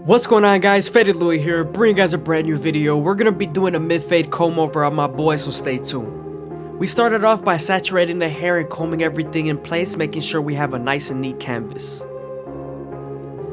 What's going on, guys? FadeitLuie here, bringing you guys a brand new video. We're gonna be doing a mid-fade comb over on my boy, so stay tuned. We started off by saturating the hair and combing everything in place, making sure we have a nice and neat canvas.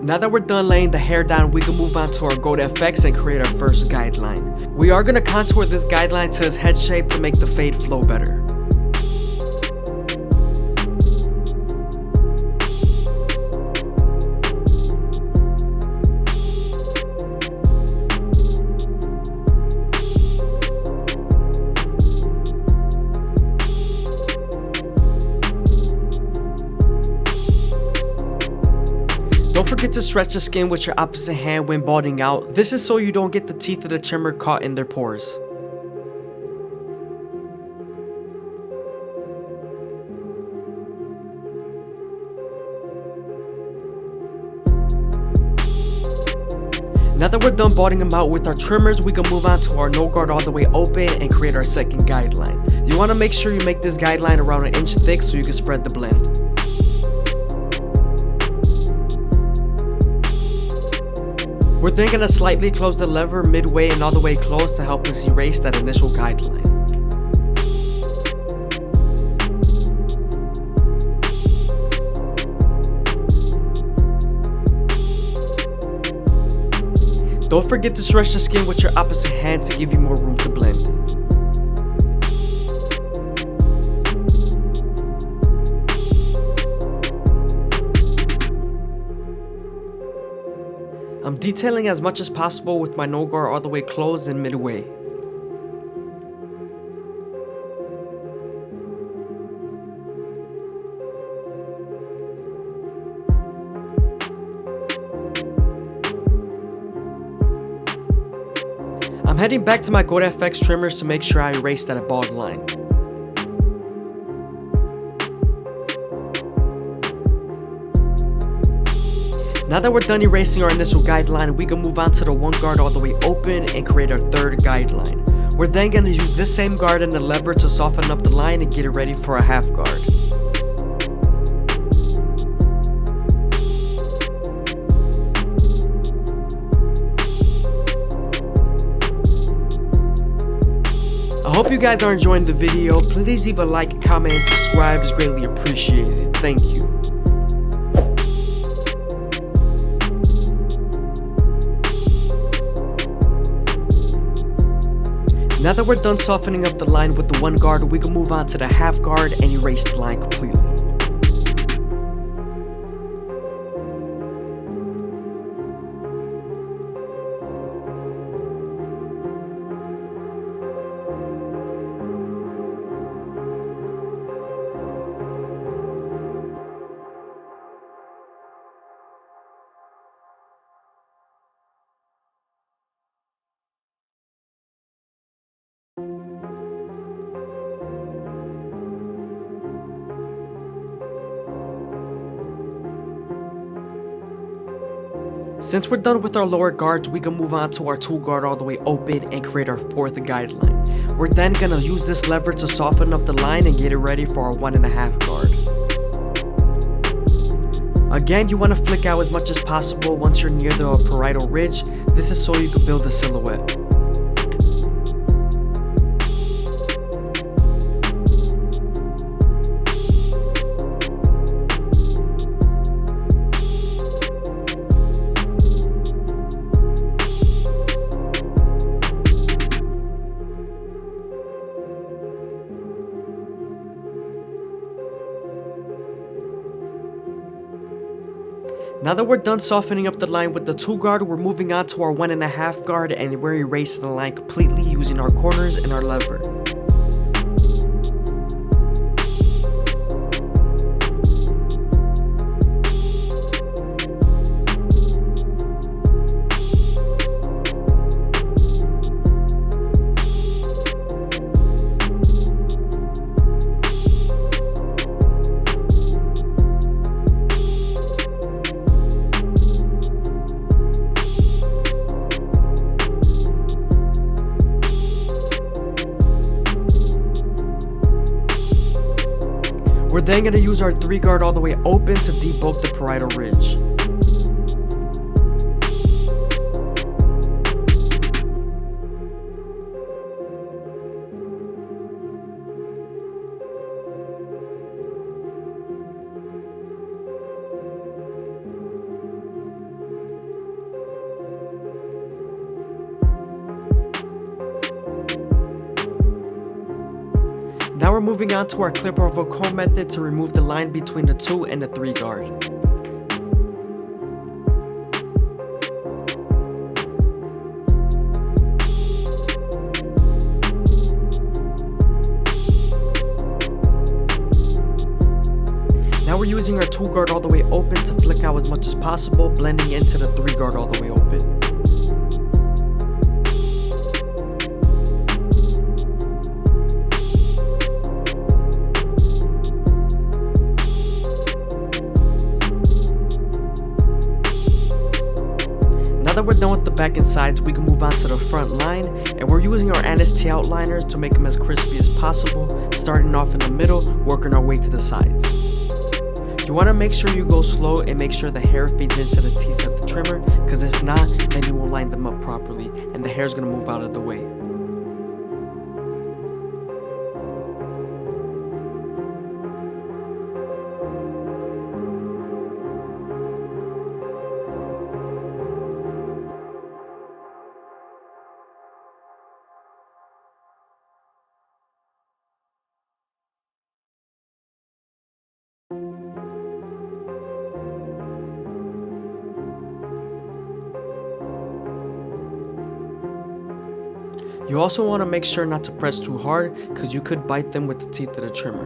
Now that we're done laying the hair down, we can move on to our gold FX and create our first guideline. We are gonna contour this guideline to his head shape to make the fade flow better. Don't forget to stretch the skin with your opposite hand when balding out. This is so you don't get the teeth of the trimmer caught in their pores. Now that we're done balding them out with our trimmers, we can move on to our no guard all the way open and create our second guideline. You want to make sure you make this guideline around 1 inch thick so you can spread the blend. We're then going to slightly close the lever midway and all the way close to help us erase that initial guideline. Don't forget to stretch the skin with your opposite hand to give you more room to blend. I'm detailing as much as possible with my no guard all the way closed and midway. I'm heading back to my gold FX trimmers to make sure I erase that bald line. Now that we're done erasing our initial guideline, we can move on to the 1 guard all the way open and create our third guideline. We're then going to use this same guard and the lever to soften up the line and get it ready for a half guard. I hope you guys are enjoying the video. Please leave a like, comment, and subscribe. It's greatly appreciated. Thank you. Now that we're done softening up the line with the 1 guard, we can move on to the half guard and erase the line completely. Since we're done with our lower guards, we can move on to our 2 guard all the way open and create our 4th guideline. We're then going to use this lever to soften up the line and get it ready for our 1.5 guard. Again, you want to flick out as much as possible once you're near the parietal ridge. This is so you can build a silhouette. Now that we're done softening up the line with the 2 guard, we're moving on to our 1.5 guard and we're erasing the line completely using our corners and our lever. We're then going to use our 3 guard all the way open to debulk the parietal ridge. Now we're moving on to our clip over comb method to remove the line between the 2 and the 3 guard. Now we're using our 2 guard all the way open to flick out as much as possible, blending into the 3 guard all the way open. Now that we're done with the back and sides, we can move on to the front line, and we're using our NST outliners to make them as crispy as possible, starting off in the middle, working our way to the sides. You want to make sure you go slow and make sure the hair feeds into the teeth of the trimmer, because if not, then you won't line them up properly and the hair is going to move out of the way. You also want to make sure not to press too hard, because you could bite them with the teeth of the trimmer.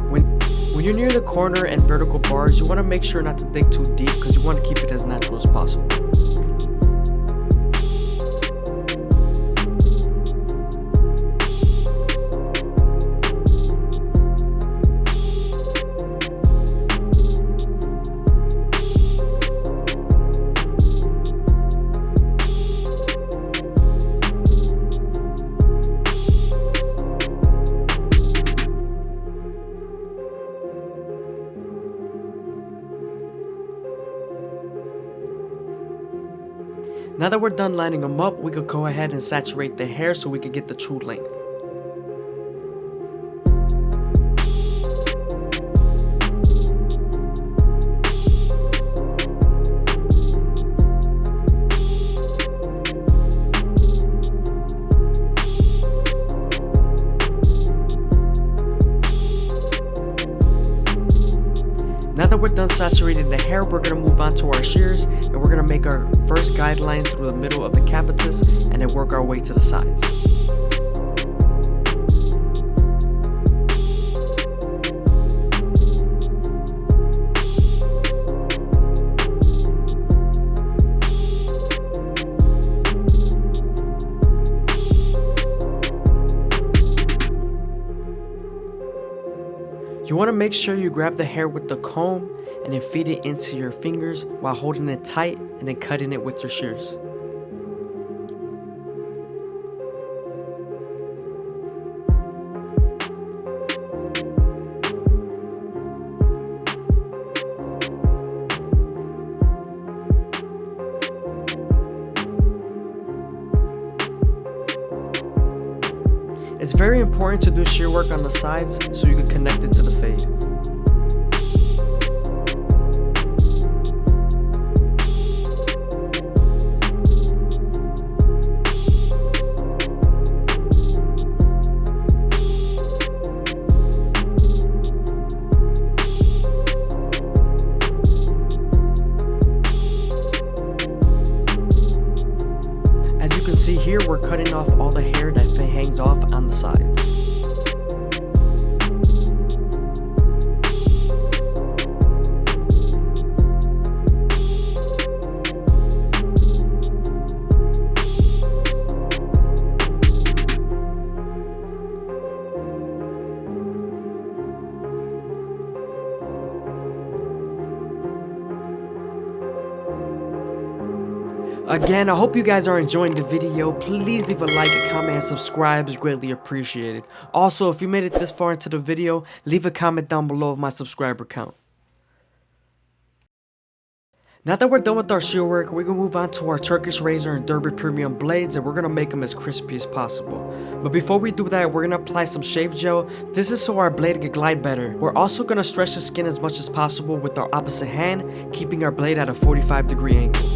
When you're near the corner and vertical bars, you want to make sure not to dig too deep, because you want to keep it as natural as possible. Now that we're done lining them up, we could go ahead and saturate the hair so we could get the true length. Now that we're done saturating the hair, we're going to move on to our shears, and we're going to make our first guideline through the middle of the capitus and then work our way to the sides. You want to make sure you grab the hair with the comb and then feed it into your fingers while holding it tight and then cutting it with your shears. It's very important to do shear work on the sides so you can connect it to the fade. As you can see here, we're cutting off all the hair that hangs off on the sides. Again, I hope you guys are enjoying the video. Please leave a like, a comment, and subscribe is greatly appreciated. Also, if you made it this far into the video, leave a comment down below of my subscriber count. Now that we're done with our shear work, we're going to move on to our Turkish razor and Derby premium blades, and we're going to make them as crispy as possible. But before we do that, we're going to apply some shave gel. This is so our blade can glide better. We're also going to stretch the skin as much as possible with our opposite hand, keeping our blade at a 45-degree angle.